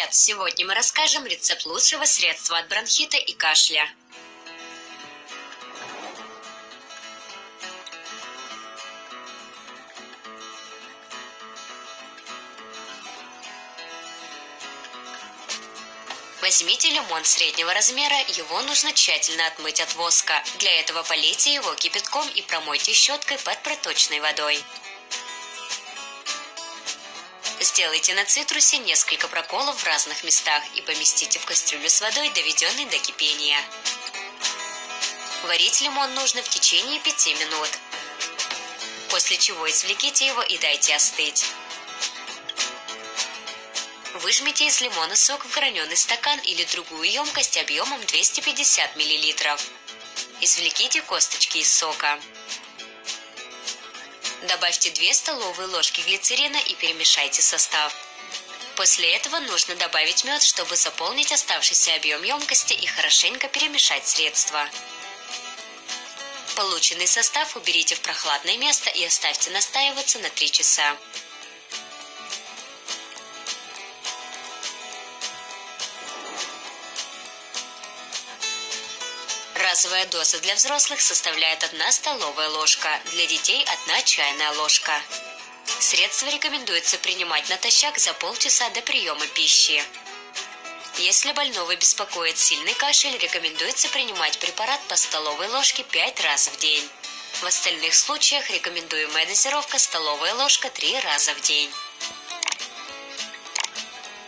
привет! Сегодня мы расскажем рецепт лучшего средства от бронхита и кашля. Возьмите лимон среднего размера, его нужно тщательно отмыть от воска. Для этого полейте его кипятком и промойте щеткой под проточной водой. Сделайте на цитрусе несколько проколов в разных местах и поместите в кастрюлю с водой, доведенной до кипения. Варить лимон нужно в течение 5 минут, после чего извлеките его и дайте остыть. Выжмите из лимона сок в граненый стакан или другую емкость объемом 250 мл. Извлеките косточки из сока. Добавьте 2 столовые ложки глицерина и перемешайте состав. После этого нужно добавить мед, чтобы заполнить оставшийся объем емкости и хорошенько перемешать средство. Полученный состав уберите в прохладное место и оставьте настаиваться на 3 часа. Разовая доза для взрослых составляет 1 столовая ложка, для детей 1 чайная ложка. Средство рекомендуется принимать натощак за полчаса до приема пищи. Если больного беспокоит сильный кашель, рекомендуется принимать препарат по столовой ложке 5 раз в день. В остальных случаях рекомендуемая дозировка столовая ложка 3 раза в день.